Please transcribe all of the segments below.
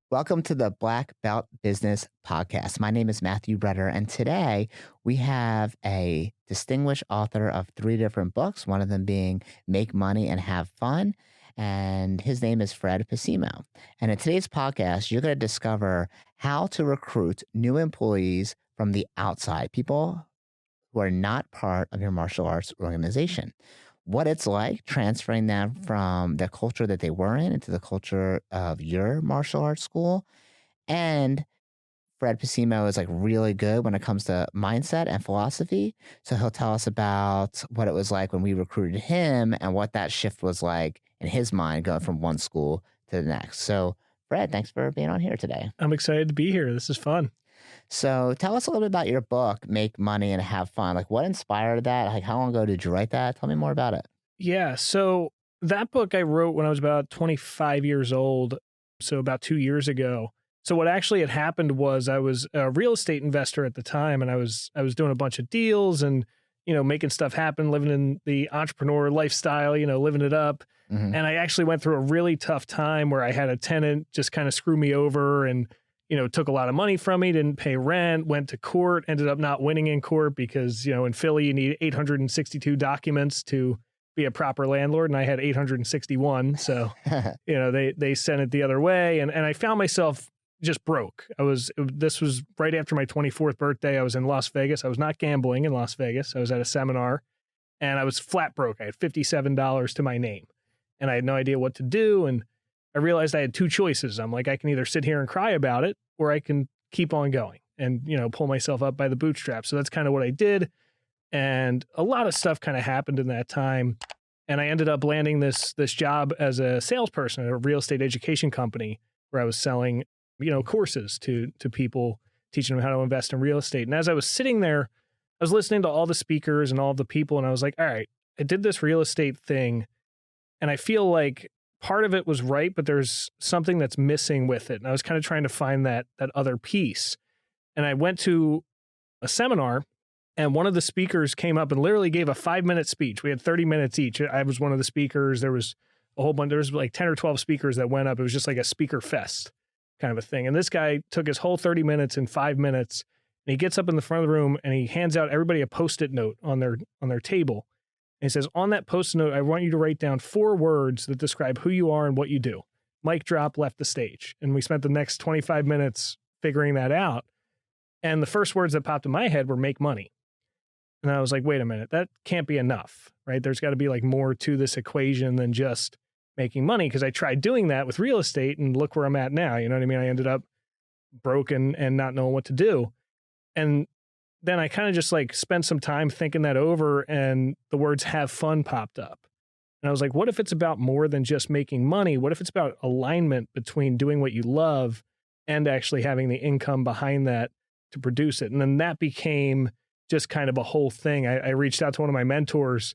Welcome to the Black Belt Business Podcast. My name is Matthew Bretter, and today we have a distinguished author of three different books, one of them being Make Money and Have Fun, and his name is Fred Posimo. And in today's podcast, you're going to discover how to recruit new employees from the outside, people who are not part of your martial arts organization, what it's like transferring them from the culture that they were in into the culture of your martial arts school. And Fred Posimo is like really good when it comes to mindset and philosophy. So he'll tell us about what it was like when we recruited him and what that shift was like in his mind going from one school to the next. So Fred, thanks for being on here today. I'm excited to be here. This is fun. So tell us a little bit about your book, Make Money and Have Fun. Like what inspired that? Like how long ago did you write that? Tell me more about it. Yeah. So that book I wrote when I was about 25 years old. So about 2 years ago. So what actually had happened was I was a real estate investor at the time, and I was doing a bunch of deals and, making stuff happen, living in the entrepreneur lifestyle, living it up. Mm-hmm. And I actually went through a really tough time where I had a tenant just kind of screw me over and, took a lot of money from me, didn't pay rent, went to court, ended up not winning in court because, in Philly, you need 862 documents to be a proper landlord. And I had 861. So, they sent it the other way. And I found myself just broke. This was right after my 24th birthday. I was in Las Vegas. I was not gambling in Las Vegas. I was at a seminar and I was flat broke. I had $57 to my name and I had no idea what to do. And I realized I had two choices. I'm like, I can either sit here and cry about it or I can keep on going and, pull myself up by the bootstraps. So that's kind of what I did. And a lot of stuff kind of happened in that time. And I ended up landing this job as a salesperson at a real estate education company where I was selling, courses to people, teaching them how to invest in real estate. And as I was sitting there, I was listening to all the speakers and all the people. And I was like, all right, I did this real estate thing. And I feel like part of it was right, but there's something that's missing with it. And I was kind of trying to find that other piece. And I went to a seminar and one of the speakers came up and literally gave a 5-minute speech. We had 30 minutes each. I was one of the speakers. There was a whole bunch, there was like 10 or 12 speakers that went up. It was just like a speaker fest kind of a thing. And this guy took his whole 30 minutes in 5 minutes and he gets up in the front of the room and he hands out everybody a Post-it note on their table. And he says, on that Post-it note, I want you to write down 4 words that describe who you are and what you do. Mic drop, left the stage. And we spent the next 25 minutes figuring that out. And the first words that popped in my head were make money. And I was like, wait a minute, that can't be enough, right? There's got to be like more to this equation than just making money. Because I tried doing that with real estate and look where I'm at now. You know what I mean? I ended up broken and not knowing what to do. And then I kind of just like spent some time thinking that over and the words have fun popped up. And I was like, what if it's about more than just making money? What if it's about alignment between doing what you love and actually having the income behind that to produce it? And then that became just kind of a whole thing. I reached out to one of my mentors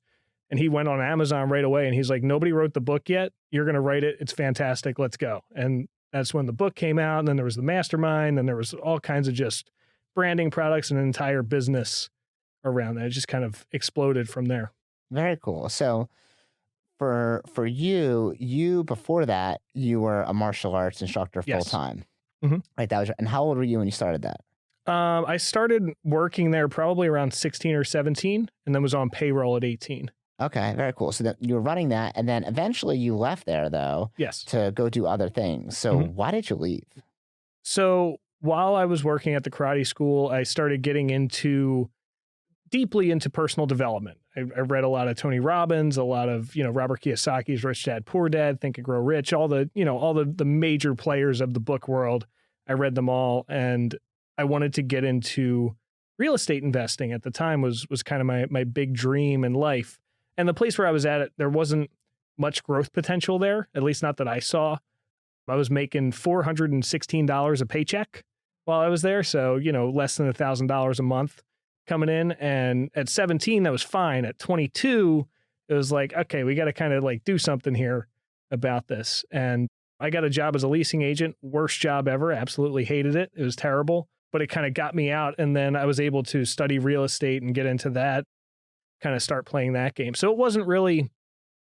and he went on Amazon right away and he's like, nobody wrote the book yet. You're going to write it. It's fantastic. Let's go. And that's when the book came out. And then there was the mastermind and there was all kinds of just branding products and an entire business around that. It just kind of exploded from there. Very cool. So for you before that, you were a martial arts instructor full time. Mm-hmm. Right. And how old were you when you started that? I started working there probably around 16 or 17 and then was on payroll at 18. Okay, very cool. So that you were running that and then eventually you left there though. Yes. To go do other things. So why did you leave? So while I was working at the karate school, I started getting deeply into personal development. I read a lot of Tony Robbins, a lot of, Robert Kiyosaki's Rich Dad, Poor Dad, Think and Grow Rich, all the major players of the book world. I read them all and I wanted to get into real estate investing at the time was kind of my big dream in life. And the place where I was at, there wasn't much growth potential there, at least not that I saw. I was making $416 a paycheck while I was there. So, less than $1,000 a month coming in. And at 17, that was fine. At 22, it was like, okay, we got to kind of like do something here about this. And I got a job as a leasing agent, worst job ever. Absolutely hated it. It was terrible, but it kind of got me out. And then I was able to study real estate and get into that, kind of start playing that game. So it wasn't really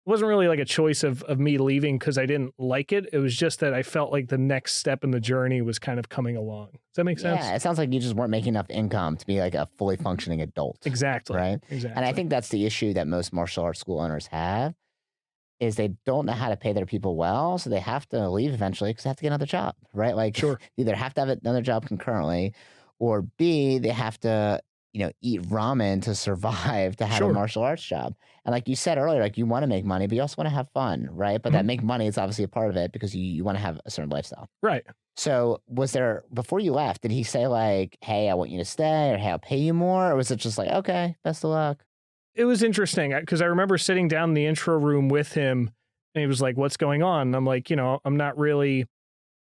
wasn't really like a choice of me leaving because I didn't like it. It was just that I felt like the next step in the journey was kind of coming along. Does that make sense? Yeah, it sounds like you just weren't making enough income to be like a fully functioning adult. Exactly. Right? Exactly. And I think that's the issue that most martial arts school owners have is they don't know how to pay their people well, so they have to leave eventually because they have to get another job, right? Like, Sure. They either have to have another job concurrently, or B, they have to, eat ramen to survive to have a Sure. martial arts job. And like you said earlier, like you want to make money, but you also want to have fun, right? But that make money is obviously a part of it because you want to have a certain lifestyle. Right. So was there, before you left, did he say like, hey, I want you to stay, or hey, I'll pay you more? Or was it just like, okay, best of luck? It was interesting because I remember sitting down in the intro room with him and he was like, what's going on? And I'm like, I'm not really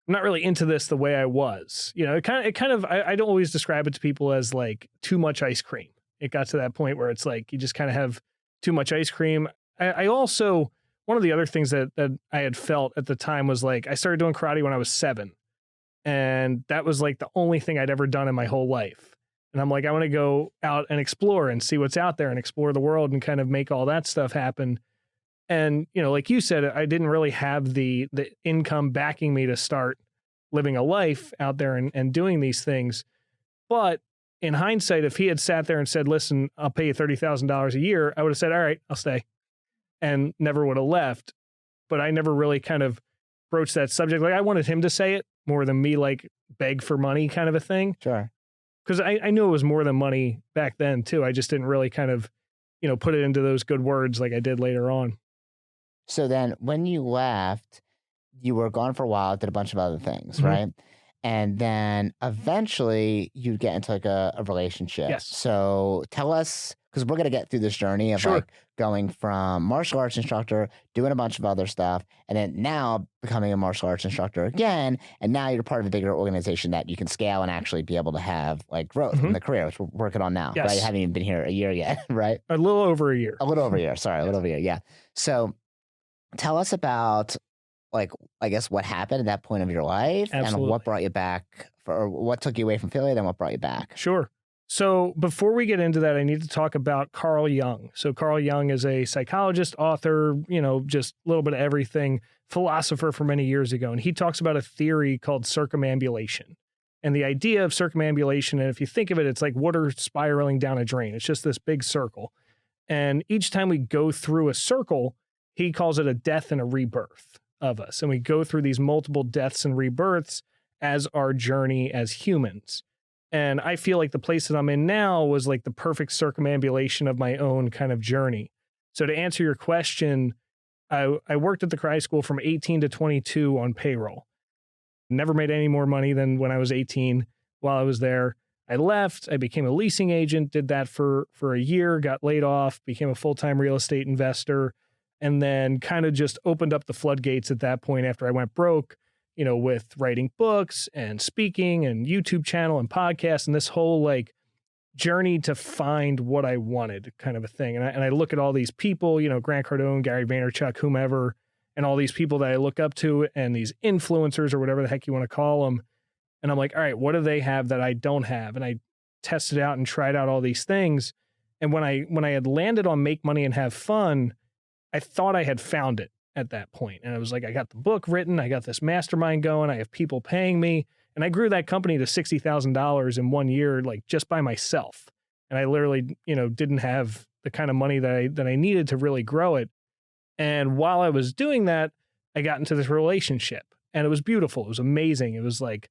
into this the way I was. It kind of I don't always describe it to people as like too much ice cream. It got to that point where it's like you just kind of have too much ice cream. I also, one of the other things that I had felt at the time was like I started doing karate when I was 7. And that was like the only thing I'd ever done in my whole life. And I'm like, I want to go out and explore and see what's out there and explore the world and kind of make all that stuff happen. And, like you said, I didn't really have the income backing me to start living a life out there and doing these things. But in hindsight, if he had sat there and said, listen, I'll pay you $30,000 a year, I would have said, all right, I'll stay, and never would have left. But I never really kind of broached that subject. Like I wanted him to say it more than me like beg for money kind of a thing. Sure. Because I knew it was more than money back then too. I just didn't really kind of, put it into those good words like I did later on. So then when you left, you were gone for a while, did a bunch of other things, right? And then eventually you'd get into like a relationship. Yes. So tell us, because we're going to get through this journey of Sure. like going from martial arts instructor, doing a bunch of other stuff, and then now becoming a martial arts instructor again. And now you're part of a bigger organization that you can scale and actually be able to have like growth in the career, which we're working on now. Yes. Right? You haven't even been here a year yet, right? A little over a year. A little over a year. Sorry, a little over a year. Yeah. So tell us about like, I guess what happened at that point of your life. Absolutely. And what brought you back or what took you away from failure, then what brought you back. Sure. So before we get into that, I need to talk about Carl Jung. So Carl Jung is a psychologist, author, just a little bit of everything, philosopher for many years ago. And he talks about a theory called circumambulation. And the idea of circumambulation, and if you think of it, it's like water spiraling down a drain. It's just this big circle. And each time we go through a circle, he calls it a death and a rebirth of us. And we go through these multiple deaths and rebirths as our journey as humans. And I feel like the place that I'm in now was like the perfect circumambulation of my own kind of journey. So to answer your question, I worked at the karate school from 18 to 22 on payroll. Never made any more money than when I was 18 while I was there. I left, I became a leasing agent, did that for a year, got laid off, became a full-time real estate investor, and then kind of just opened up the floodgates at that point after I went broke, with writing books and speaking and YouTube channel and podcasts and this whole like journey to find what I wanted kind of a thing. And I look at all these people, Grant Cardone, Gary Vaynerchuk, whomever, and all these people that I look up to and these influencers or whatever the heck you want to call them. And I'm like, all right, what do they have that I don't have? And I tested out and tried out all these things. And when I had landed on Make Money and Have Fun, I thought I had found it at that point. And I was like, I got the book written, I got this mastermind going, I have people paying me. And I grew that company to $60,000 in 1 year, like just by myself. And I literally, didn't have the kind of money that I needed to really grow it. And while I was doing that, I got into this relationship and it was beautiful. It was amazing. It was like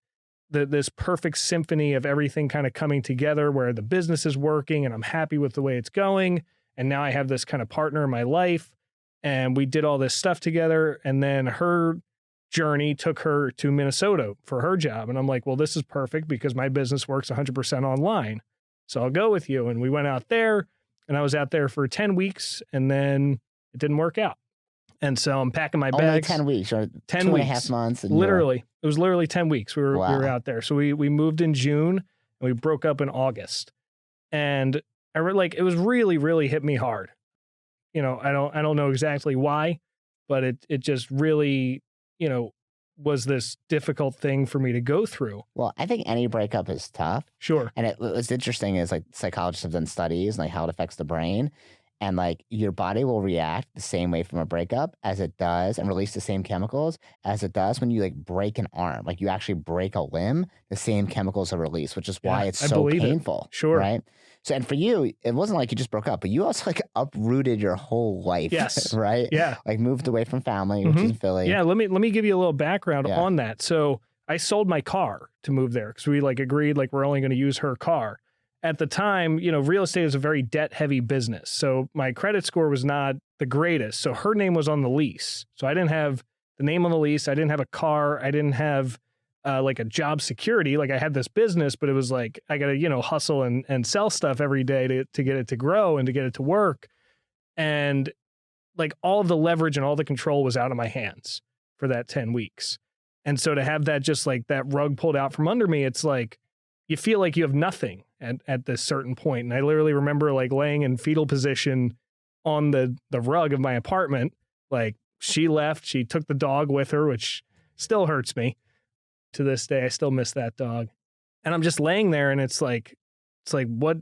this perfect symphony of everything kind of coming together where the business is working and I'm happy with the way it's going. And now I have this kind of partner in my life. And we did all this stuff together. And then her journey took her to Minnesota for her job. And I'm like, well, this is perfect because my business works 100% online. So I'll go with you. And we went out there and I was out there for 10 weeks and then it didn't work out. And so I'm packing my bags. Only 10 weeks or 10 2 weeks. and a half months. And literally. It was literally 10 weeks. We were out there. So we moved in June and we broke up in August. And it was really, really hit me hard. I don't know exactly why, but it just really, was this difficult thing for me to go through. Well, I think any breakup is tough. Sure. And what's interesting is like psychologists have done studies and like how it affects the brain. And like your body will react the same way from a breakup as it does and release the same chemicals as it does when you like break an arm. Like you actually break a limb, the same chemicals are released, which is why it's so painful. Sure. Right. So, and for you, it wasn't like you just broke up, but you also like uprooted your whole life. Yes. Right. Yeah. Like moved away from family, which is in Philly. Yeah. Let me give you a little background on that. So I sold my car to move there because we like agreed like we're only going to use her car. At the time, you know, real estate is a very debt-heavy business. So my credit score was not the greatest. So her name was on the lease. So I didn't have the name on the lease. I didn't have a car. I didn't have like a job security. Like I had this business, but it was like I got to, you know, hustle and sell stuff every day to get it to grow and to get it to work. And like all of the leverage and all the control was out of my hands for that 10 weeks. And so to have that just like that rug pulled out from under me, it's like you feel like you have nothing at this certain point. And I literally remember like laying in fetal position on the rug of my apartment. Like she left, she took the dog with her, which still hurts me to this day. I still miss that dog. And I'm just laying there and it's like what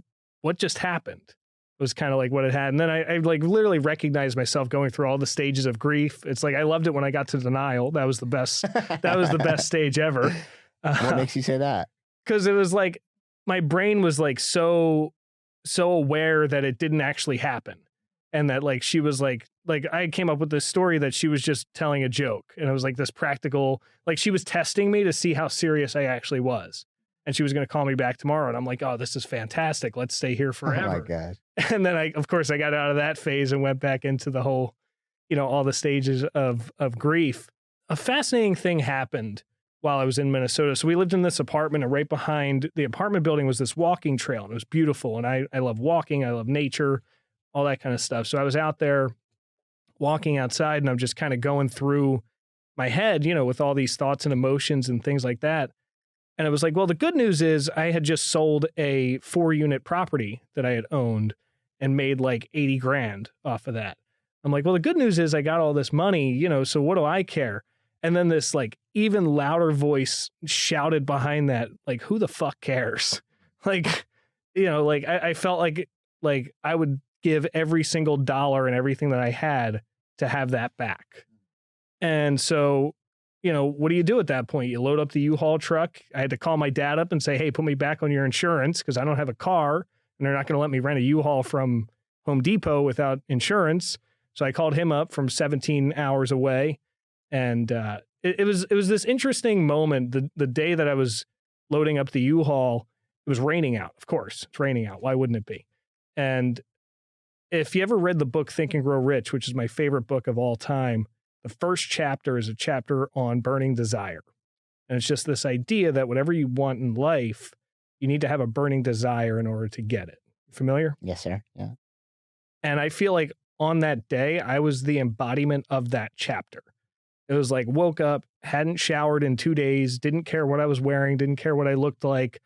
just happened? It was kind of like what it had. And then I like literally recognized myself going through all the stages of grief. It's like I loved it when I got to denial. That was the best. That was the best stage ever. What makes you say that? Because it was like my brain was like so aware that it didn't actually happen. And that like she was like I came up with this story that she was just telling a joke. And it was like this practical, like she was testing me to see how serious I actually was. And she was going to call me back tomorrow. And I'm like, oh, this is fantastic. Let's stay here forever. Oh my God. And then I got out of that phase and went back into the whole, you know, all the stages of grief. A fascinating thing happened while I was in Minnesota. So we lived in this apartment, and right behind the apartment building was this walking trail, and it was beautiful. And I love walking. I love nature, all that kind of stuff. So I was out there walking outside, and I'm just kind of going through my head, you know, with all these thoughts and emotions and things like that. And it was like, well, the good news is I had just sold a 4-unit property that I had owned and made like 80 grand off of that. I'm like, well, the good news is I got all this money, you know, so what do I care? And then this like even louder voice shouted behind that, like, who the fuck cares? Like, you know, like I felt like I would give every single dollar and everything that I had to have that back. And so, you know, what do you do at that point? You load up the U-Haul truck. I had to call my dad up and say, hey, put me back on your insurance because I don't have a car and they're not going to let me rent a U-Haul from Home Depot without insurance. So I called him up from 17 hours away. And it was this interesting moment. The day that I was loading up the U-Haul, it was raining out. Of course, it's raining out. Why wouldn't it be? And if you ever read the book Think and Grow Rich, which is my favorite book of all time, the first chapter is a chapter on burning desire. And it's just this idea that whatever you want in life, you need to have a burning desire in order to get it. Familiar? Yes, sir. Yeah. And I feel like on that day, I was the embodiment of that chapter. It was like, woke up, hadn't showered in 2 days, didn't care what I was wearing, didn't care what I looked like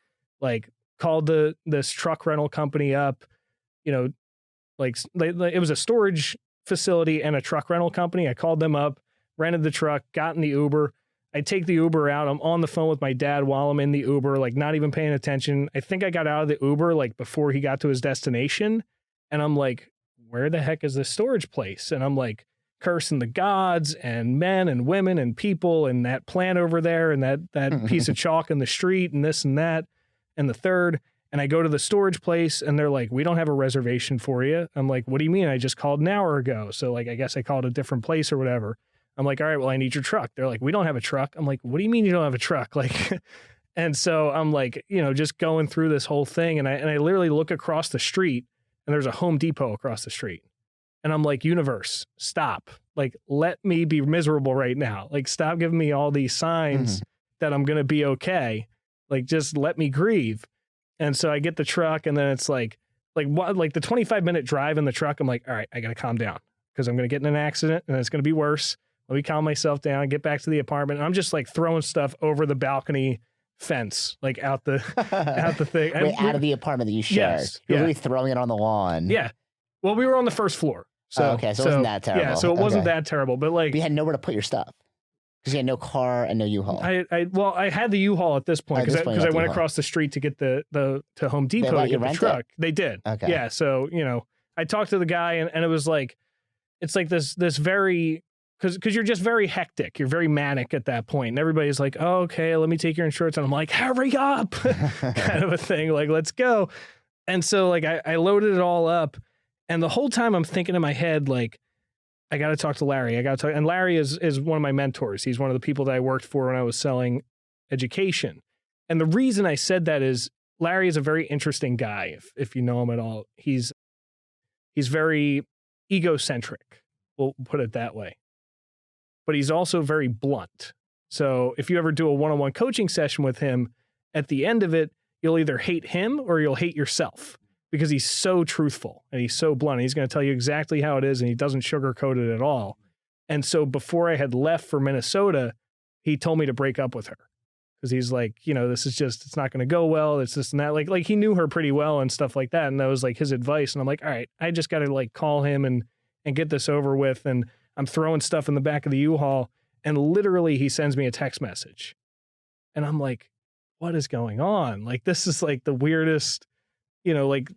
called this truck rental company up, you know, like it was a storage facility and a truck rental company. I called them up, rented the truck, got in the Uber. I take the Uber out. I'm on the phone with my dad while I'm in the Uber, like not even paying attention. I think I got out of the Uber like before he got to his destination. And I'm like, where the heck is this storage place? And I'm like cursing the gods and men and women and people and that plant over there and that piece of chalk in the street and this and that and the third. And I go to the storage place and they're like, we don't have a reservation for you. I'm like, what do you mean? I just called an hour ago. So like, I guess I called a different place or whatever. I'm like, all right, well, I need your truck. They're like, we don't have a truck. I'm like, what do you mean you don't have a truck? Like, and so I'm like, you know, just going through this whole thing. And I literally look across the street and there's a Home Depot across the street. And I'm like, universe, stop. Like, let me be miserable right now. Like, stop giving me all these signs that I'm going to be okay. Like, just let me grieve. And so I get the truck and then it's like the 25-minute drive in the truck. I'm like, all right, I got to calm down because I'm going to get in an accident and it's going to be worse. Let me calm myself down, get back to the apartment. And I'm just like throwing stuff over the balcony fence, like out the thing. Out of the apartment that you shared. Yes, You're really throwing it on the lawn. Yeah. Well, we were on the first floor. So, okay, so it wasn't that terrible. Yeah, so it wasn't that terrible. But like, but you had nowhere to put your stuff because you had no car and no U-Haul. I had the U-Haul at this point because I went across the street to get to Home Depot to get the truck. They did. Okay. Yeah, so you know, I talked to the guy and it was like, it's like this very, because you're just very hectic. You're very manic at that point. And everybody's like, oh, okay, let me take your insurance. And I'm like, hurry up, kind of a thing. Like, let's go. And so like I loaded it all up. And the whole time I'm thinking in my head, like, I got to talk to Larry. I got to talk. And Larry is one of my mentors. He's one of the people that I worked for when I was selling education. And the reason I said that is Larry is a very interesting guy. If you know him at all, he's very egocentric. We'll put it that way. But he's also very blunt. So if you ever do a one-on-one coaching session with him, at the end of it, you'll either hate him or you'll hate yourself because he's so truthful and he's so blunt. He's going to tell you exactly how it is and he doesn't sugarcoat it at all. And so before I had left for Minnesota, he told me to break up with her because he's like, this is just, it's not going to go well. It's this and that. Like he knew her pretty well and stuff like that. And that was like his advice. And I'm like, all right, I just got to like call him and get this over with. And I'm throwing stuff in the back of the U-Haul and literally he sends me a text message. And I'm like, what is going on? Like, this is like the weirdest, like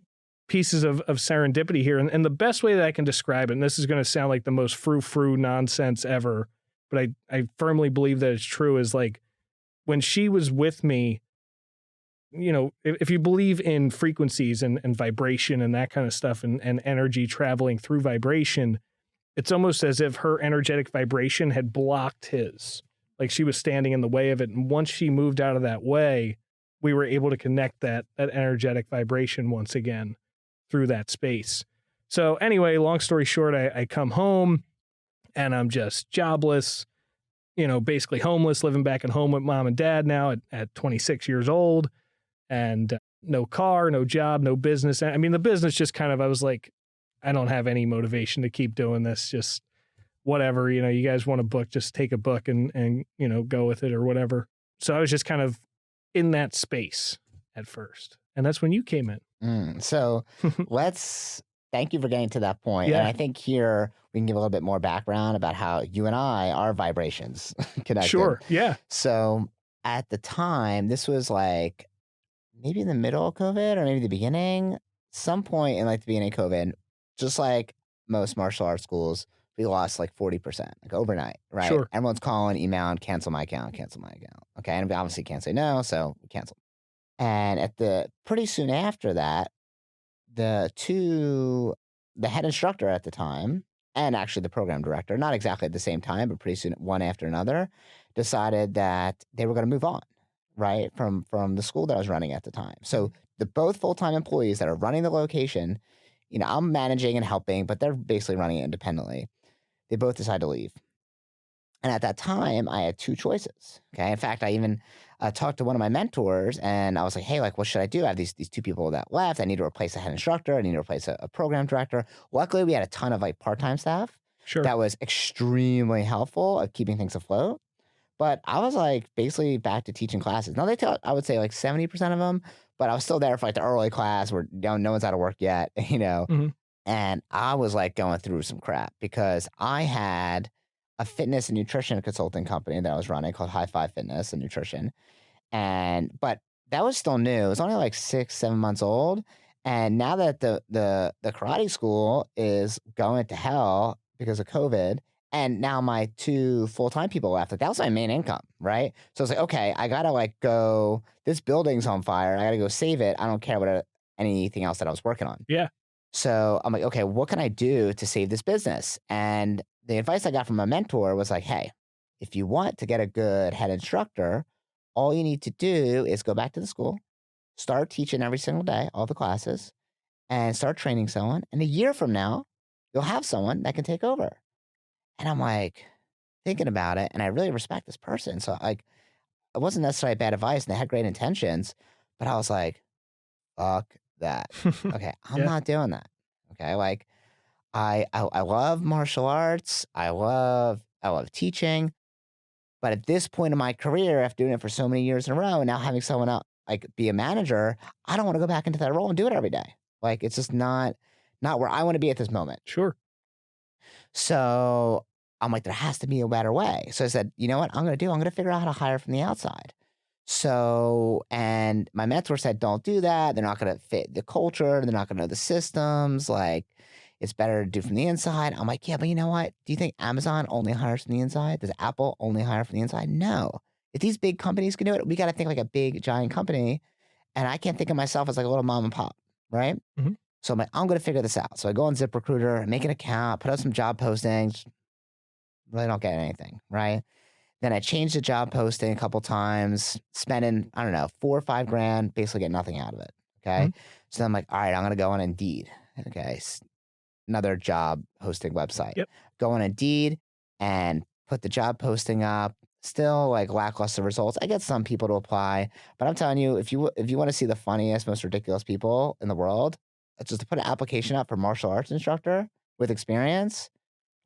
pieces of serendipity here. And the best way that I can describe it, and this is going to sound like the most frou-frou nonsense ever, but I firmly believe that it's true, is like when she was with me, if you believe in frequencies and vibration and that kind of stuff and energy traveling through vibration, it's almost as if her energetic vibration had blocked his, like she was standing in the way of it. And once she moved out of that way, we were able to connect that energetic vibration once again through that space. So anyway, long story short, I come home and I'm just jobless, basically homeless, living back at home with mom and dad now at 26 years old, and no car, no job, no business. I mean, the business just kind of, I was like, I don't have any motivation to keep doing this. Just whatever, you guys want a book, just take a book and go with it or whatever. So I was just kind of in that space at first. And that's when you came in. So thank you for getting to that point. Yeah. And I think here we can give a little bit more background about how you and I are vibrations connected. Sure. Yeah. So at the time, this was like maybe in the middle of COVID or maybe the beginning, some point in like the beginning of COVID, just like most martial arts schools, we lost like 40%, like overnight, right? Sure. Everyone's calling, emailing, cancel my account. Okay. And we obviously can't say no, so we canceled. And pretty soon after that, the head instructor at the time, and actually the program director, not exactly at the same time, but pretty soon, one after another, decided that they were going to move on, right? From the school that I was running at the time. So the both full-time employees that are running the location, I'm managing and helping, but they're basically running it independently. They both decided to leave. And at that time, I had two choices. Okay. In fact, I even talked to one of my mentors and I was like, hey, like, what should I do? I have these two people that left. I need to replace a head instructor. I need to replace a program director. Luckily, we had a ton of like part-time staff. Sure. That was extremely helpful at keeping things afloat. But I was like basically back to teaching classes. Now they taught, I would say like 70% of them, but I was still there for like the early class where no one's out of work yet, Mm-hmm. And I was like going through some crap because I had a fitness and nutrition consulting company that I was running called High Five Fitness and Nutrition. But that was still new. It was only like 6-7 months old. And now that the karate school is going to hell because of COVID, and now my two full-time people left, like that was my main income, right? So I was like, okay, I gotta like go, this building's on fire. I gotta go save it. I don't care what anything else that I was working on. Yeah. So I'm like, okay, what can I do to save this business? And the advice I got from my mentor was like, hey, if you want to get a good head instructor, all you need to do is go back to the school, start teaching every single day, all the classes, and start training someone. And a year from now, you'll have someone that can take over. And I'm like thinking about it, and I really respect this person. So like, it wasn't necessarily bad advice, and they had great intentions, but I was like, fuck that. Okay, I'm not doing that. Okay, like I love martial arts. I love teaching, but at this point in my career, after doing it for so many years in a row, and now having someone else like be a manager, I don't want to go back into that role and do it every day. Like it's just not where I want to be at this moment. Sure. So I'm like, there has to be a better way. So I said, you know what I'm going to figure out how to hire from the outside. So, and my mentor said, don't do that. They're not going to fit the culture. They're not going to know the systems. Like, It's better to do from the inside. I'm like, yeah, but you know what? Do you think Amazon only hires from the inside? Does Apple only hire from the inside? No. If these big companies can do it, we got to think like a big, giant company. And I can't think of myself as like a little mom and pop, right? Mhm. So I'm like, I'm going to figure this out. So I go on ZipRecruiter, make an account, put out some job postings. Really don't get anything, right? Then I changed the job posting a couple times, spending, I don't know, 4 or 5 grand, basically get nothing out of it. Okay. Mhm. So I'm like, all right, I'm going to go on Indeed. Okay. Another job hosting website. Yep. Go on Indeed and put the job posting up. Still like lackluster results. I get some people to apply, but I'm telling you, if you want to see the funniest, most ridiculous people in the world, it's just to put an application up for martial arts instructor with experience.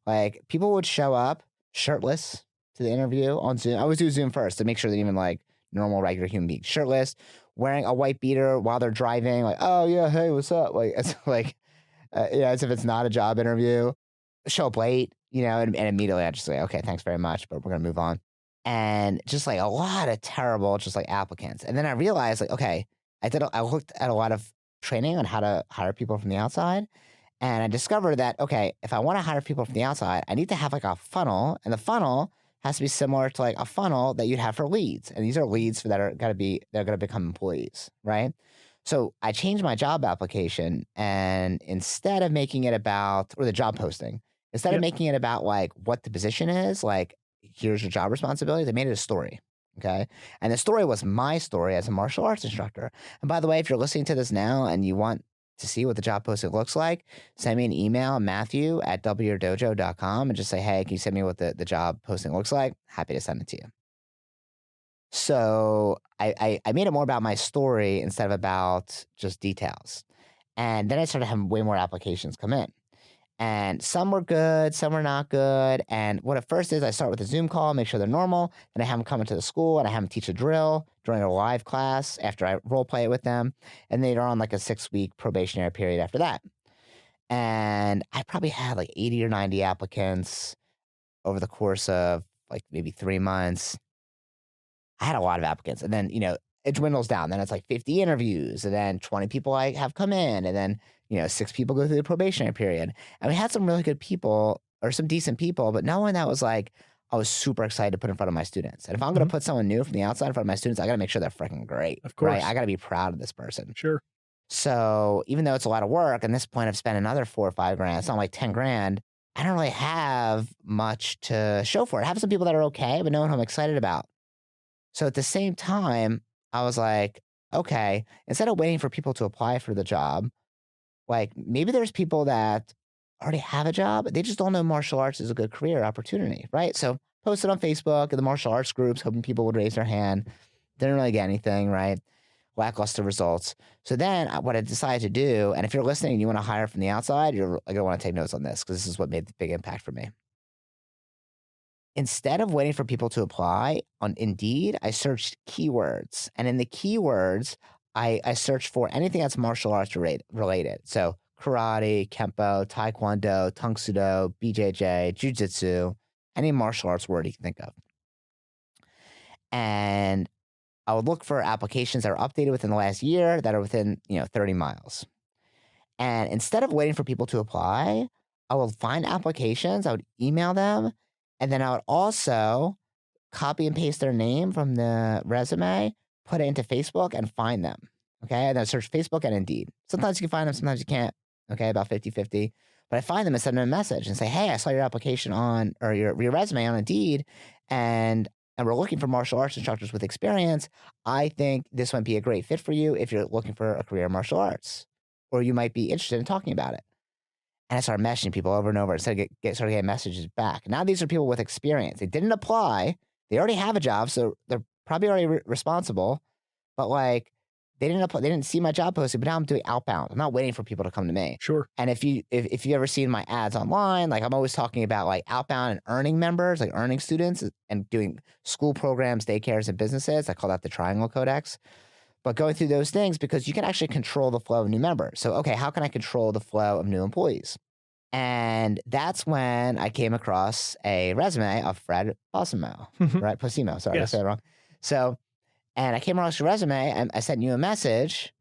Like people would show up shirtless to the interview on Zoom. I always do Zoom first to make sure that even like normal, regular human beings, shirtless, wearing a white beater while they're driving. Like, oh yeah, hey, what's up? Like, it's like, yeah, as if it's not a job interview. Show up late, and immediately I just say, okay, thanks very much, but we're gonna move on. And just like a lot of terrible, just like applicants. And then I realized, like, okay, I looked at a lot of training on how to hire people from the outside. And I discovered that, okay, if I want to hire people from the outside, I need to have like a funnel, and the funnel has to be similar to like a funnel that you'd have for leads. And these are leads they're going to become employees, right? So I changed my job application, and instead of making it about, or the job posting, instead of Yep. making it about like what the position is, like here's your job responsibilities, I made it a story. Okay. And the story was my story as a martial arts instructor. And by the way, if you're listening to this now and you want to see what the job posting looks like, send me an email, Matthew@wdojo.com, and just say, hey, can you send me what the job posting looks like? Happy to send it to you. So I made it more about my story instead of about just details. And then I started having way more applications come in. And some were good, some were not good. And what at first is I start with a Zoom call, make sure they're normal. Then I have them come into the school and I have them teach a drill during a live class after I role play it with them. And they're on like a 6-week probationary period after that. And I probably had like 80 or 90 applicants over the course of like maybe 3 months. I had a lot of applicants. And then, it dwindles down. Then it's like 50 interviews. And then 20 people like have come in. And then, 6 people go through the probationary period. And we had some really good people or some decent people, but no one that was like, I was super excited to put in front of my students. And if I'm going to put someone new from the outside in front of my students, I got to make sure they're freaking great. Of course. Right? I got to be proud of this person. Sure. So even though it's a lot of work, at this point I've spent another 4 or 5 grand, it's not like 10 grand. I don't really have much to show for it. I have some people that are okay, but no one I'm excited about. So at the same time, I was like, okay, instead of waiting for people to apply for the job, like maybe there's people that already have a job, they just don't know martial arts is a good career opportunity, right? So posted on Facebook and the martial arts groups, hoping people would raise their hand. Didn't really get anything, right? Lackluster results. So then what I decided to do, and if you're listening and you want to hire from the outside, you're going to want to take notes on this because this is what made the big impact for me. Instead of waiting for people to apply on Indeed, I searched keywords. And in the keywords, I searched for anything that's martial arts related. So karate, kempo, taekwondo, tung sudo, BJJ, jujitsu, any martial arts word you can think of. And I would look for applications that are updated within the last year that are within 30 miles. And instead of waiting for people to apply, I would find applications, I would email them, and then I would also copy and paste their name from the resume, put it into Facebook, and find them. Okay. And then search Facebook and Indeed. Sometimes you can find them, sometimes you can't. Okay. About 50-50. But I find them and send them a message and say, hey, I saw your application on, or your resume on Indeed, and we're looking for martial arts instructors with experience. I think this might be a great fit for you if you're looking for a career in martial arts, or you might be interested in talking about it. And I started messaging people over and over and started getting messages back. Now these are people with experience. They didn't apply. They already have a job, so they're probably already responsible. But like they didn't apply. They didn't see my job posting. But now I'm doing outbound. I'm not waiting for people to come to me. Sure. And if you ever seen my ads online, like I'm always talking about like outbound and earning members, like earning students, and doing school programs, daycares, and businesses. I call that the Triangle Codex. But going through those things because you can actually control the flow of new members. So, okay, how can I control the flow of new employees? And that's when I came across a resume of Fred Posimo, right? Posimo, sorry, Yes. I said it wrong. So, and I came across your resume and I sent you a message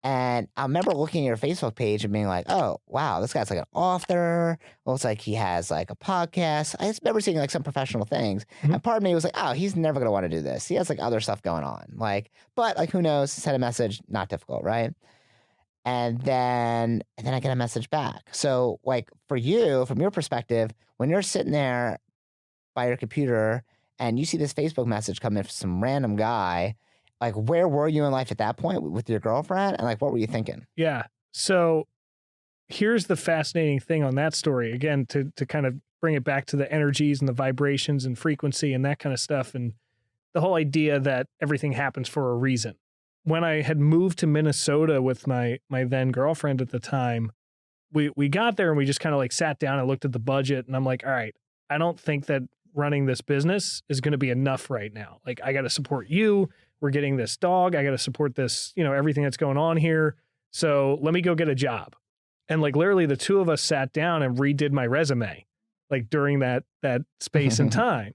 And I remember looking at your Facebook page and being like, oh, wow, this guy's like an author. Looks like he has like a podcast. I just remember seeing like some professional things. Mhm. And part of me was like, oh, he's never going to want to do this. He has like other stuff going on. Like, but like, who knows? Send a message, not difficult, right? And then I get a message back. So like for you, from your perspective, when you're sitting there by your computer and you see this Facebook message come in from some random guy, like where were you in life at that point with your girlfriend? And like, what were you thinking? Yeah. So here's the fascinating thing on that story. Again, to kind of bring it back to the energies and the vibrations and frequency and that kind of stuff. And the whole idea that everything happens for a reason. When I had moved to Minnesota with my then girlfriend at the time, we got there and we just kind of like sat down and looked at the budget. And I'm like, all right, I don't think that running this business is going to be enough right now. Like, I got to support you. We're getting this dog. I got to support this, everything that's going on here. So let me go get a job. And like literally the two of us sat down and redid my resume, like during that space and time.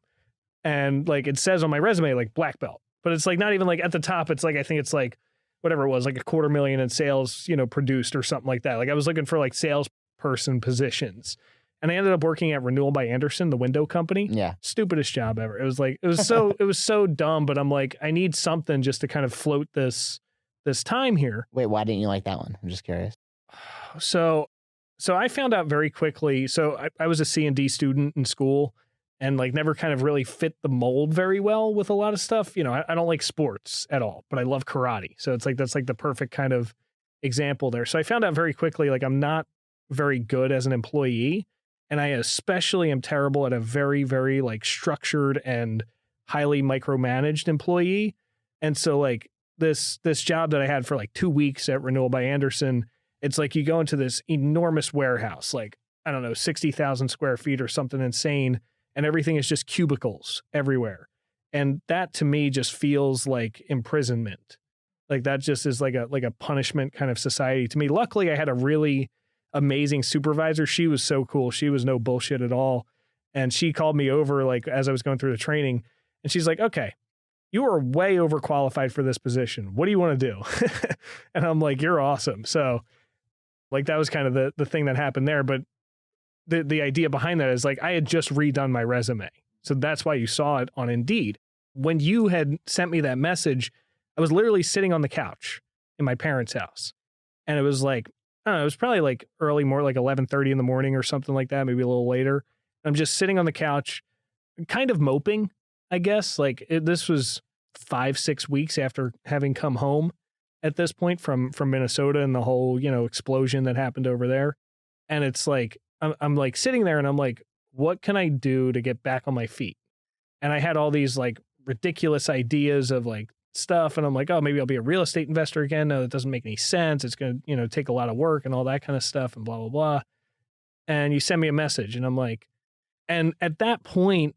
And like it says on my resume, like black belt, but it's like not even like at the top. It's like, I think it's like whatever it was, like $250,000 in sales, produced or something like that. Like I was looking for like salesperson positions. And I ended up working at Renewal by Andersen, the window company. Yeah. Stupidest job ever. It was so dumb, but I'm like, I need something just to kind of float this time here. Wait, why didn't you like that one? I'm just curious. So I found out very quickly. So I was a C&D student in school and like never kind of really fit the mold very well with a lot of stuff. I don't like sports at all, but I love karate. So it's like, that's like the perfect kind of example there. So I found out very quickly, like I'm not very good as an employee. And I especially am terrible at a very, very like structured and highly micromanaged employee. And so like this job that I had for like 2 weeks at Renewal by Andersen, it's like you go into this enormous warehouse, like, I don't know, 60,000 square feet or something insane. And everything is just cubicles everywhere. And that to me just feels like imprisonment. Like that just is like a punishment kind of society to me. Luckily, I had a really amazing supervisor. She was so cool. She was no bullshit at all. And she called me over like as I was going through the training and she's like, okay, you are way overqualified for this position. What do you want to do? And I'm like, you're awesome. So like that was kind of the thing that happened there. But the idea behind that is like, I had just redone my resume. So that's why you saw it on Indeed. When you had sent me that message, I was literally sitting on the couch in my parents' house. And it was like, I don't know, it was probably like early more like 11:30 in the morning or something like that, maybe a little later. I'm just sitting on the couch, kind of moping, I guess. Like this was 5-6 weeks after having come home at this point from Minnesota and the whole, explosion that happened over there. And it's like, I'm like sitting there and I'm like, what can I do to get back on my feet? And I had all these like ridiculous ideas of like stuff. And I'm like, oh, maybe I'll be a real estate investor again. No, that doesn't make any sense. It's going to, take a lot of work and all that kind of stuff and blah, blah, blah. And you send me a message and I'm like, and at that point,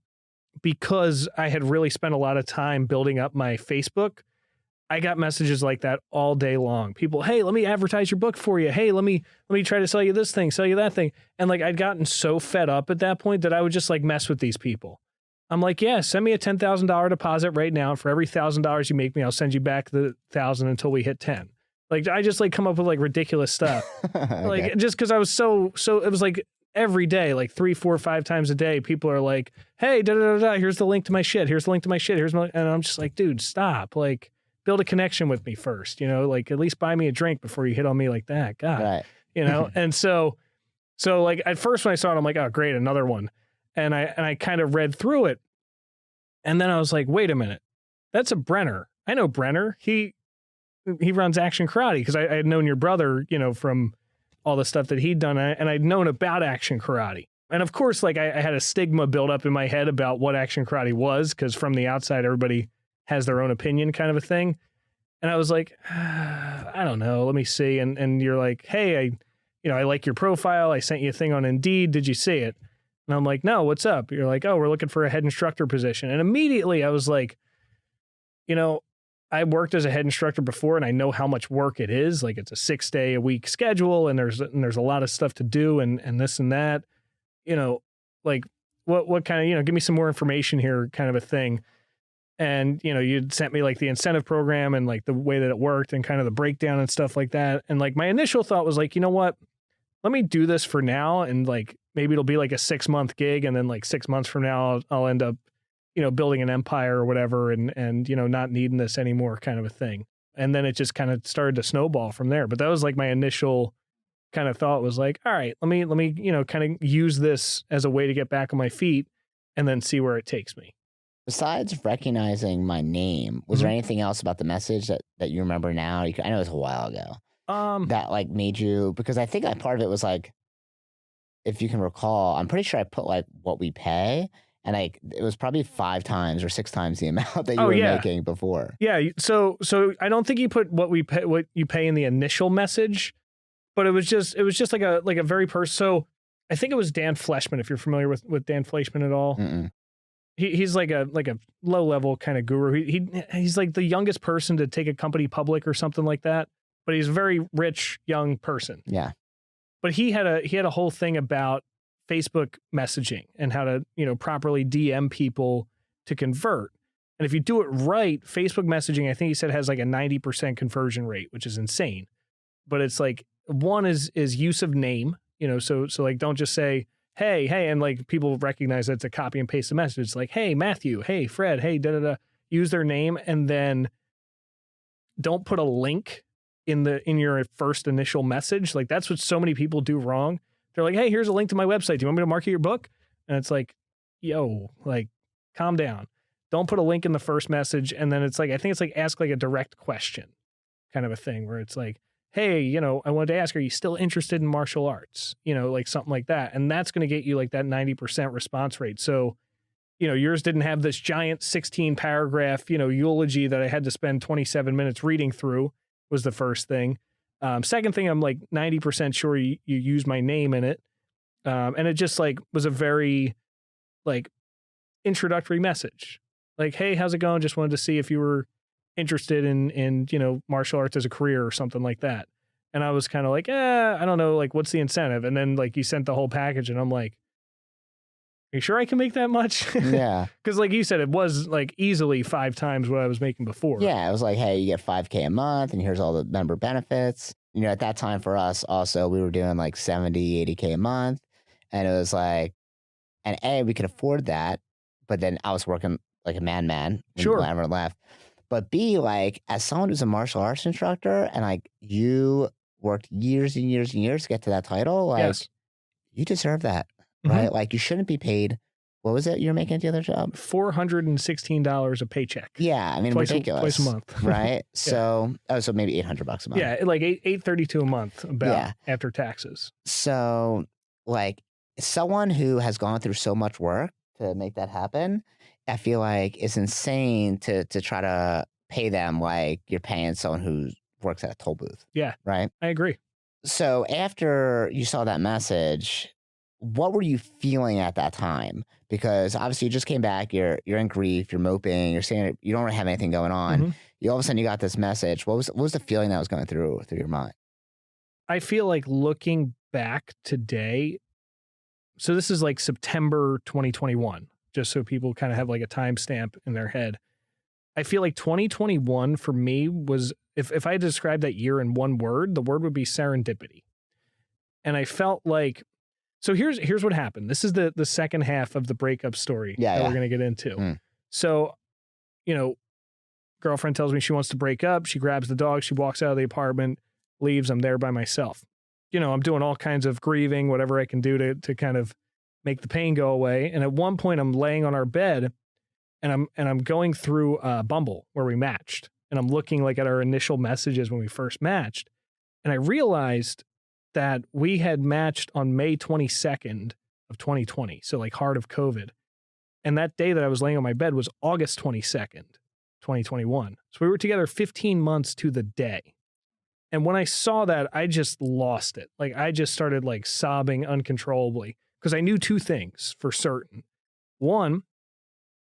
because I had really spent a lot of time building up my Facebook, I got messages like that all day long. People, hey, let me advertise your book for you. Hey, let me try to sell you this thing, sell you that thing. And like, I'd gotten so fed up at that point that I would just like mess with these people. I'm like, yeah, send me a $10,000 deposit right now. For every $1,000 you make me, I'll send you back the 1,000 until we hit 10. Like, I just like come up with like ridiculous stuff. Okay. Like, just cause I was so, it was like every day, like 3, 4, 5 times a day, people are like, hey, here's the link to my shit. Here's the link to my shit. And I'm just like, dude, stop. Like, build a connection with me first, like at least buy me a drink before you hit on me like that. God, Right. And so like at first when I saw it, I'm like, oh, great. Another one. And I kind of read through it. And then I was like, wait a minute, that's a Brenner. I know Brenner. He runs Action Karate because I had known your brother, from all the stuff that he'd done. And I'd known about Action Karate. And of course, like I had a stigma built up in my head about what Action Karate was, because from the outside, everybody has their own opinion kind of a thing. And I was like, I don't know, let me see. And you're like, hey, I like your profile. I sent you a thing on Indeed. Did you see it? And I'm like, no, what's up? You're like, oh, we're looking for a head instructor position. And immediately I was like, I worked as a head instructor before and I know how much work it is. Like it's a 6-day-a-week schedule and there's a lot of stuff to do and this and that, like what kind of, give me some more information here kind of a thing. And, you'd sent me like the incentive program and like the way that it worked and kind of the breakdown and stuff like that. And like my initial thought was like, you know what, let me do this for now. And like, maybe it'll be like a 6-month gig. And then like 6 months from now, I'll end up, building an empire or whatever and, not needing this anymore kind of a thing. And then it just kind of started to snowball from there. But that was like my initial kind of thought was like, all right, let me, kind of use this as a way to get back on my feet and then see where it takes me. Besides recognizing my name, was there anything else about the message that you remember now? I know it was a while ago. That like made you, because I think like part of it was like, if you can recall, I'm pretty sure I put like what we pay, and like it was probably 5 times or 6 times the amount that you were making before. Yeah. So I don't think you put what you pay in the initial message, but it was just like a very So I think it was Dan Fleshman, if you're familiar with Dan Fleshman at all. Mm-mm. He's like a low level kind of guru. He's like the youngest person to take a company public or something like that. But he's a very rich young person. Yeah. But he had a whole thing about Facebook messaging and how to properly DM people to convert. And if you do it right, Facebook messaging, I think he said, has like a 90% conversion rate, which is insane. But it's like, one is use of name, so like don't just say, hey, and like people recognize that it's a copy and paste the message. It's like, hey, Matthew, hey, Fred, hey, da-da-da. Use their name, and then don't put a link in your first initial message. Like that's what so many people do wrong. They're like, hey, here's a link to my website. Do you want me to market your book? And it's like, yo, like calm down. Don't put a link in the first message. And then it's like, I think it's like ask like a direct question kind of a thing where it's like, hey, I wanted to ask, are you still interested in martial arts? Like something like that. And that's going to get you like that 90% response rate. So, yours didn't have this giant 16 paragraph, eulogy that I had to spend 27 minutes reading through was the first thing. Second thing, I'm like 90% sure you use my name in it. And it just like was a very like introductory message. Like, hey, how's it going? Just wanted to see if you were interested in martial arts as a career or something like that. And I was kind of like, I don't know, like what's the incentive? And then like you sent the whole package and I'm like, are you sure I can make that much? Yeah. Because like you said, it was like easily 5 times what I was making before. Yeah, it was like, hey, you get $5K a month and here's all the member benefits. At that time for us also, we were doing like 70, 80K a month. And it was like, and A, we could afford that. But then I was working like a madman when I ever left. But B, like as someone who's a martial arts instructor and like you worked years and years and years to get to that title, like you deserve that, right? Like you shouldn't be paid. What was it you were making at the other job? $416 a paycheck. Yeah, I mean, ridiculous. Twice a month. Right? So, so maybe $800 a month. Yeah, like $832 a month about after taxes. So, like someone who has gone through so much work to make that happen, I feel like it's insane to try to pay them like you're paying someone who works at a toll booth. Yeah. Right? I agree. So after you saw that message, what were you feeling at that time? Because obviously you just came back, you're in grief, you're moping, you're saying you don't really have anything going on. You all of a sudden you got this message. What was the feeling that was going through your mind? I feel like looking back today, so this is like September 2021, just so people kind of have like a timestamp in their head. I feel like 2021 for me was, if I had to describe that year in one word, the word would be serendipity. And I felt like, so here's what happened. This is the second half of the breakup story that we're going to get into. So, girlfriend tells me she wants to break up. She grabs the dog. She walks out of the apartment, leaves. I'm there by myself. I'm doing all kinds of grieving, whatever I can do to kind of make the pain go away. And at one point I'm laying on our bed and I'm going through Bumble where we matched. And I'm looking like at our initial messages when we first matched. And I realized that we had matched on May 22nd of 2020. So like heart of COVID. And that day that I was laying on my bed was August 22nd, 2021. So we were together 15 months to the day. And when I saw that, I just lost it. Like I just started like sobbing uncontrollably because I knew 2 things for certain. One,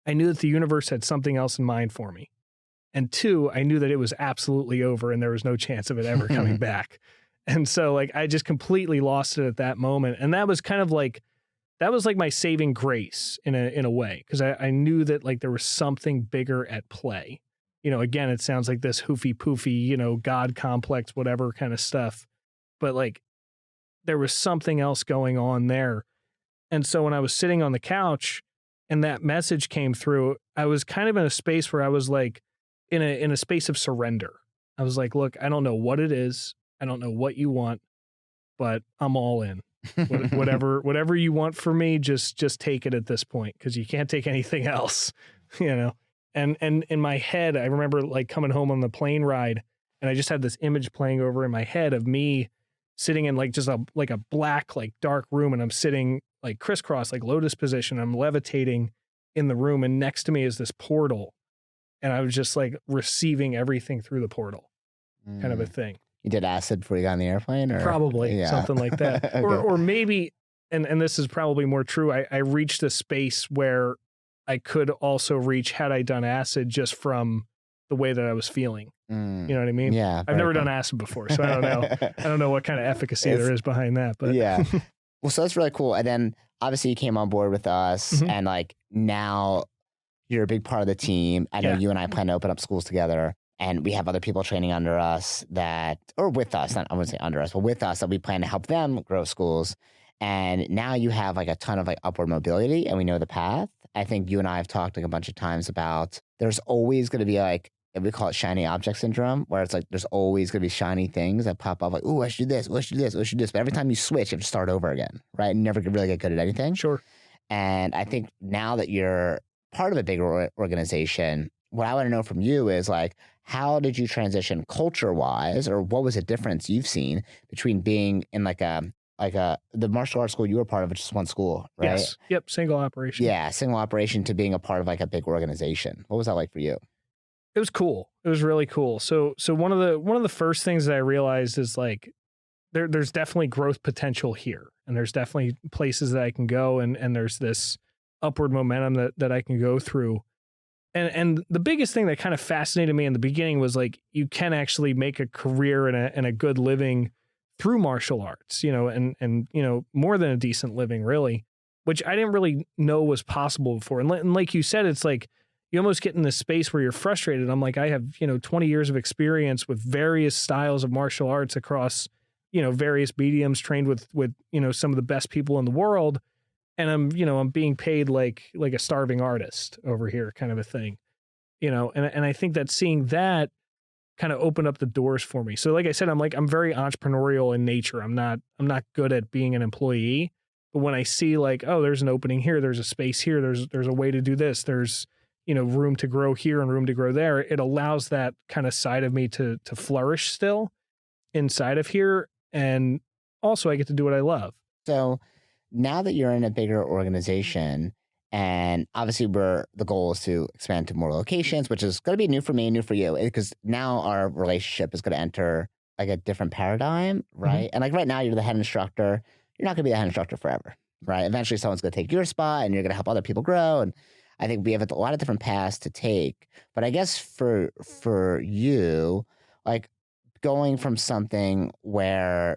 I knew that the universe had something else in mind for me. And 2, I knew that it was absolutely over and there was no chance of it ever coming back. And so like I just completely lost it at that moment. And that was kind of like that was like my saving grace in a way, because I knew that like there was something bigger at play. Again, it sounds like this hoofy poofy, God complex, whatever kind of stuff. But like there was something else going on there. And so when I was sitting on the couch and that message came through, I was kind of in a space where I was like in a space of surrender. I was like, look, I don't know what it is. I don't know what you want, but I'm all in. Whatever you want from me, just take it at this point, because you can't take anything else, And in my head, I remember like coming home on the plane ride, and I just had this image playing over in my head of me sitting in like just a black, like dark room, and I'm sitting like crisscross, like lotus position. I'm levitating in the room, and next to me is this portal, and I was just like receiving everything through the portal, kind of a thing. You did acid before you got on the airplane, or probably something like that, okay. or maybe, and this is probably more true. I reached a space where I could also reach had I done acid, just from the way that I was feeling. You know what I mean? Yeah. I've never done acid before, so I don't know. I don't know what kind of efficacy there is behind that, but yeah. Well, so that's really cool. And then obviously you came on board with us, and like now you're a big part of the team. I know you and I plan to open up schools together, and we have other people training under us or with us, I wouldn't say under us, but with us, that we plan to help them grow schools. And now you have like a ton of like upward mobility, and we know the path. I think you and I have talked like a bunch of times about there's always going to be like, we call it shiny object syndrome, where it's like there's always going to be shiny things that pop up like, oh, I should do this, I should do this, I should do this. But every time you switch, you have to start over again, right? And never really get good at anything. Sure. And I think now that you're part of a bigger organization, what I want to know from you is like, how did you transition culture-wise, or what was the difference you've seen between being in the martial arts school you were part of, which is one school, right? Yes. Yep. Single operation. Yeah. Single operation, to being a part of like a big organization. What was that like for you? It was cool. It was really cool. So one of the first things that I realized is like, there's definitely growth potential here, and there's definitely places that I can go, and there's this upward momentum that I can go through. And the biggest thing that kind of fascinated me in the beginning was like, you can actually make a career and a good living through martial arts, and more than a decent living, really, which I didn't really know was possible before. And like you said, it's like you almost get in this space where you're frustrated. I'm like, I have 20 years of experience with various styles of martial arts across various mediums, trained with some of the best people in the world. And I'm being paid like a starving artist over here, kind of a thing, and I think that seeing that kind of opened up the doors for me. So like I said, I'm very entrepreneurial in nature. I'm not good at being an employee, but when I see like, oh, there's an opening here, there's a space here, there's a way to do this, there's room to grow here and room to grow there, it allows that kind of side of me to flourish still inside of here. And also I get to do what I love. So now that you're in a bigger organization, and obviously the goal is to expand to more locations, which is going to be new for me and new for you, because now our relationship is going to enter like a different paradigm, right? And like right now you're the head instructor. You're not going to be the head instructor forever, right? Eventually someone's going to take your spot, and you're going to help other people grow. And I think we have a lot of different paths to take. But I guess for you, like going from something where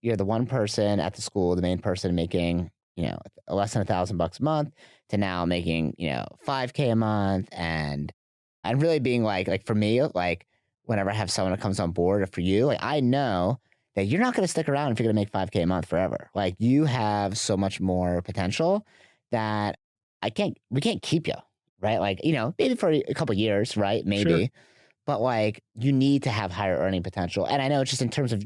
you're the one person at the school, the main person making, less than $1,000 a month, to now making, $5K a month, and really being like for me, like whenever I have someone that comes on board, or for you, like I know that you're not going to stick around if you're going to make $5K a month forever. Like you have so much more potential that we can't keep you, right? Like, maybe for a couple of years, right? Maybe, sure. But like you need to have higher earning potential. And I know it's just in terms of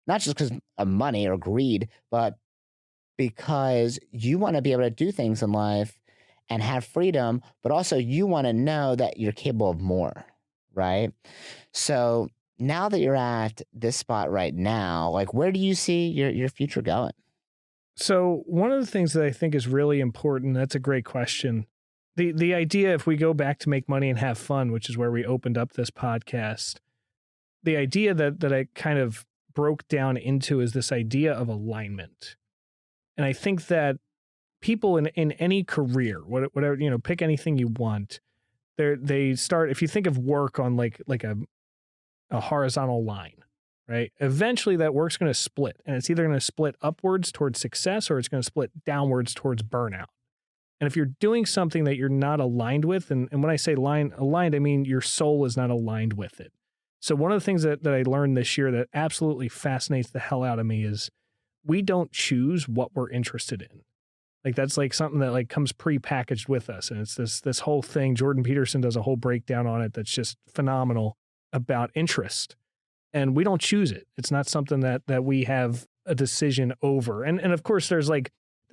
not just because of money or greed, but because you want to be able to do things in life and have freedom, but also you want to know that you're capable of more, right? So now that you're at this spot right now, like where do you see your future going? So one of the things that I think is really important, that's a great question. The idea, if we go back to make money and have fun, which is where we opened up this podcast, the idea that I kind of broke down into is this idea of alignment. And I think that people in any career, whatever, pick anything you want, they start, if you think of work on like a horizontal line, right? Eventually that work's going to split, and it's either going to split upwards towards success or it's going to split downwards towards burnout. And if you're doing something that you're not aligned with, and when I say aligned, I mean your soul is not aligned with it. So one of the things that I learned this year that absolutely fascinates the hell out of me is we don't choose what we're interested in. Like that's like something that like comes pre-packaged with us. And it's this whole thing. Jordan Peterson does a whole breakdown on it that's just phenomenal about interest. And we don't choose it. It's not something that we have a decision over. And of course there's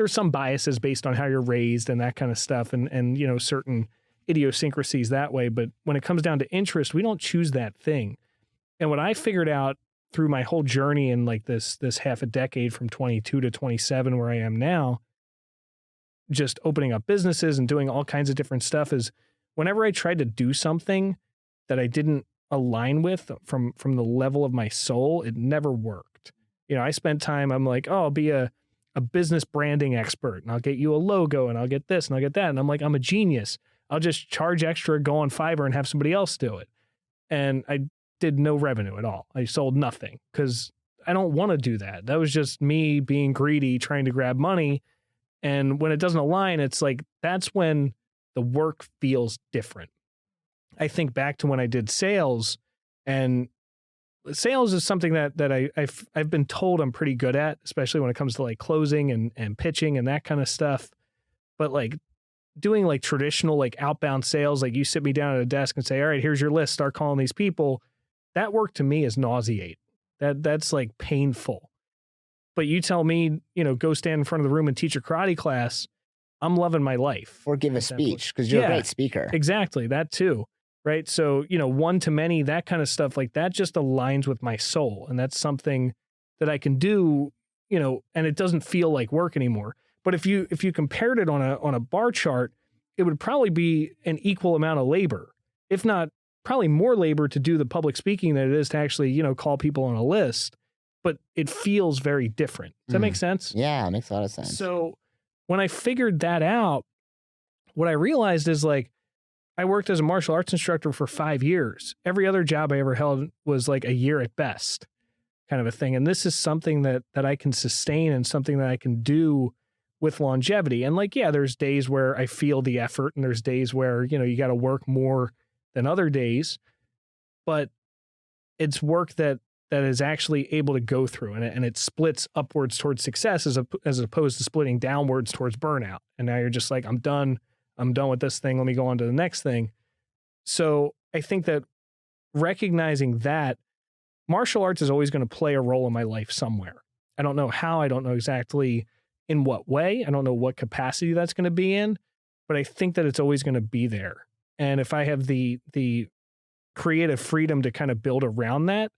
some biases based on how you're raised and that kind of stuff and you know, certain idiosyncrasies that way. But when it comes down to interest, we don't choose that thing. And what I figured out through my whole journey in like this half a decade from 22 to 27, where I am now, just opening up businesses and doing all kinds of different stuff, is whenever I tried to do something that I didn't align with from the level of my soul, it never worked. You know, I spent time, I'm like, oh, I'll be a business branding expert and I'll get you a logo and I'll get this and I'll get that. And I'm like, I'm a genius. I'll just charge extra, go on Fiverr and have somebody else do it. And I did no revenue at all. I sold nothing because I don't want to do that. That was just me being greedy, trying to grab money. And when it doesn't align, it's like, that's when the work feels different. I think back to when I did sales, and sales is something that I've been told I'm pretty good at, especially when it comes to like closing and pitching and that kind of stuff. But like doing like traditional like outbound sales, like you sit me down at a desk and say, all right, here's your list, start calling these people. That work to me is nauseate. That's like painful. But you tell me, you know, go stand in front of the room and teach a karate class. I'm loving my life. Or give a speech because you're a great speaker. Exactly. That too. Right. So, you know, one to many, that kind of stuff, like that just aligns with my soul. And that's something that I can do, you know, and it doesn't feel like work anymore. But if you compared it on a bar chart, it would probably be an equal amount of labor, if not probably more labor to do the public speaking than it is to actually, you know, call people on a list. But it feels very different. Does that make sense? Yeah, it makes a lot of sense. So when I figured that out, what I realized is like, I worked as a martial arts instructor for 5 years. Every other job I ever held was like a year at best, kind of a thing. And this is something that I can sustain and something that I can do with longevity. And like, yeah, there's days where I feel the effort and there's days where, you know, you got to work more than other days, but it's work that is actually able to go through, and it splits upwards towards success as opposed to splitting downwards towards burnout. And now you're just like, I'm done with this thing. Let me go on to the next thing. So I think that recognizing that martial arts is always going to play a role in my life somewhere. I don't know how, I don't know exactly in what way. I don't know what capacity that's going to be in, but I think that it's always going to be there. And if I have the creative freedom to kind of build around that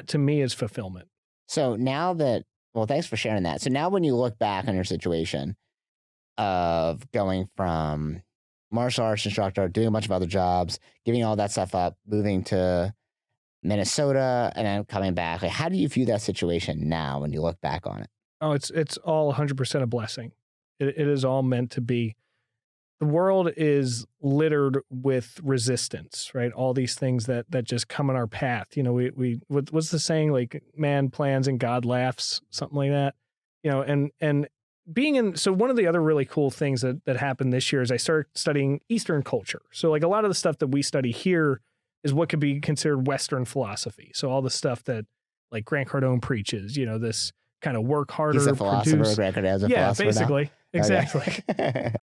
to me is fulfillment. So now that, well, thanks for sharing that. So now when you look back on your situation of going from martial arts instructor, doing a bunch of other jobs, giving all that stuff up, moving to Minnesota, and then coming back, like, how do you view that situation now when you look back on it? Oh, it's all 100% a blessing. It is all meant to be. The world is littered with resistance, right? All these things that just come in our path. You know, what's the saying? Like, man plans and God laughs, something like that. You know, and being in, so one of the other really cool things that happened this year is I started studying Eastern culture. So like a lot of the stuff that we study here is what could be considered Western philosophy. So all the stuff that like Grant Cardone preaches, you know, this kind of work harder. He's a philosopher. Grant Cardone's a philosopher basically. Now? Exactly. Okay.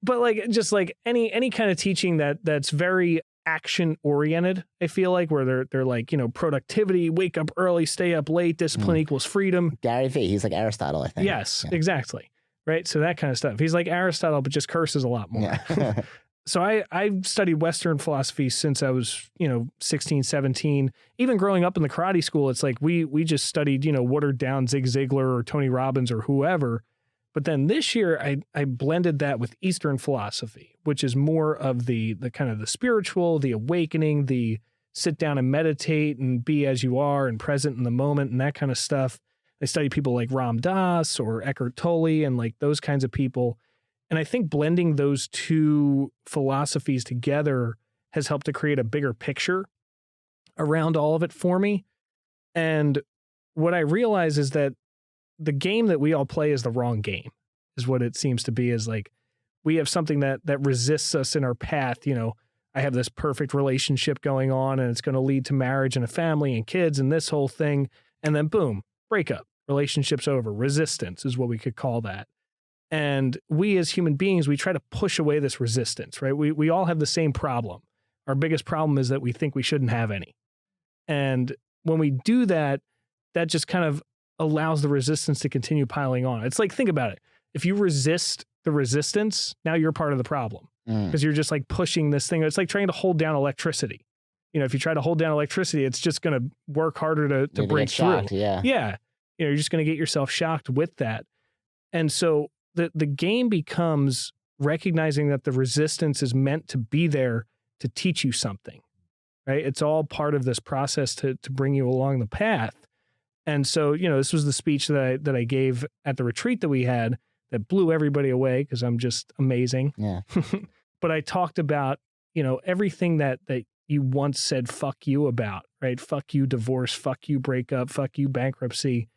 But like, just like any kind of teaching that's very action oriented, I feel like, where they're like, you know, productivity, wake up early, stay up late, discipline equals freedom. Gary Vee, he's like Aristotle, I think. Yes, exactly. Right. So that kind of stuff. He's like Aristotle, but just curses a lot more. Yeah. So I studied Western philosophy since I was, you know, 16, 17. Even growing up in the karate school, it's like we just studied, you know, watered down Zig Ziglar or Tony Robbins or whoever. But then this year, I blended that with Eastern philosophy, which is more of the kind of the spiritual, the awakening, the sit down and meditate and be as you are and present in the moment and that kind of stuff. I study people like Ram Dass or Eckhart Tolle and like those kinds of people. And I think blending those two philosophies together has helped to create a bigger picture around all of it for me. And what I realize is that the game that we all play is the wrong game, is what it seems to be. Is like we have something that resists us in our path. You know, I have this perfect relationship going on and it's going to lead to marriage and a family and kids and this whole thing. And then boom, breakup, relationship's over. Resistance is what we could call that. And we as human beings, we try to push away this resistance, right? We all have the same problem. Our biggest problem is that we think we shouldn't have any. And when we do that, that just kind of allows the resistance to continue piling on. It's like, think about it. If you resist the resistance, now you're part of the problem because you're just like pushing this thing. It's like trying to hold down electricity. You know, if you try to hold down electricity, it's just going to work harder to break through. Shocked, yeah. Yeah. You know, you're just going to get yourself shocked with that. And so the game becomes recognizing that the resistance is meant to be there to teach you something, right? It's all part of this process to bring you along the path. And so, you know, this was the speech that I gave at the retreat that we had that blew everybody away because I'm just amazing. Yeah. But I talked about, you know, everything that you once said fuck you about, right? Fuck you divorce, fuck you breakup, fuck you bankruptcy.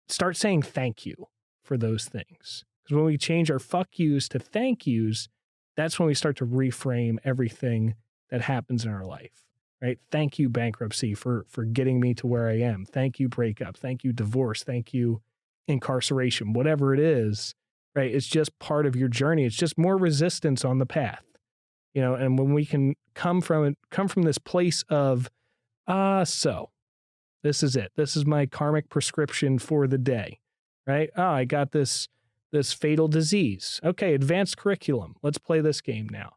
Start saying thank you for those things. Because when we change our fuck yous to thank yous, that's when we start to reframe everything that happens in our life, right? Thank you, bankruptcy, for getting me to where I am. Thank you, breakup. Thank you, divorce. Thank you, incarceration. Whatever it is, right? It's just part of your journey. It's just more resistance on the path, you know. And when we can come from this place of, so this is it. This is my karmic prescription for the day, right? I got this fatal disease. Okay, advanced curriculum. Let's play this game now.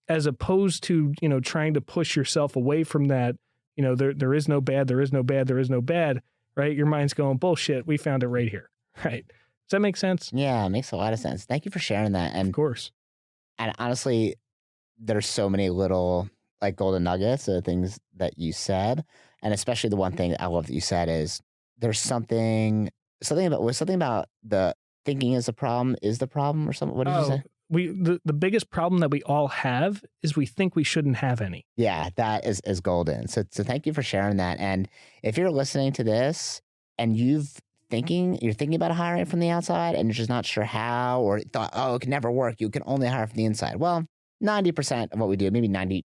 As opposed to, you know, trying to push yourself away from that, you know, there is no bad, there is no bad, there is no bad, right? Your mind's going, bullshit, we found it right here, right? Does that make sense? Yeah, it makes a lot of sense. Thank you for sharing that. And of course. And honestly, there's so many little like golden nuggets of things that you said. And especially the one thing I love that you said is there's something about the thinking is the problem or something. What did you say? The biggest problem that we all have is we think we shouldn't have any. Yeah, that is golden. So thank you for sharing that. And if you're listening to this and you're thinking about hiring from the outside and you're just not sure how, or thought, it can never work. You can only hire from the inside. Well, 90% of what we do, maybe 98%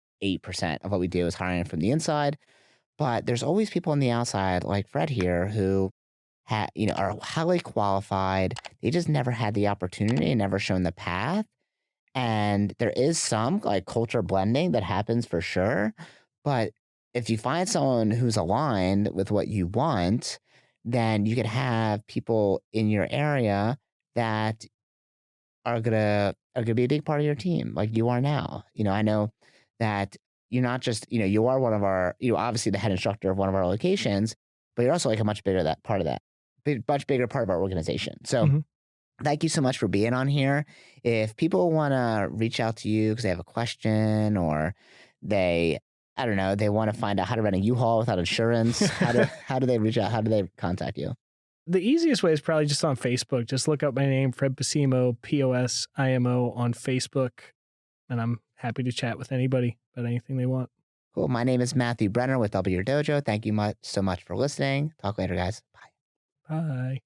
of what we do is hiring from the inside. But there's always people on the outside like Fred here who are highly qualified. They just never had the opportunity, never shown the path. And there is some like culture blending that happens for sure. But if you find someone who's aligned with what you want, then you could have people in your area that are gonna be a big part of your team, like you are now. You know, I know that you're not just, you are one of our, obviously the head instructor of one of our locations, but you're also like a much bigger part of our organization. So thank you so much for being on here. If people want to reach out to you because they have a question or they want to find out how to rent a U-Haul without insurance, how do they reach out? How do they contact you? The easiest way is probably just on Facebook. Just look up my name, Fred Posimo, Posimo on Facebook. And I'm happy to chat with anybody about anything they want. Cool. My name is Matthew Brenner with Double Your Dojo. Thank you so much for listening. Talk later, guys. Bye. Bye.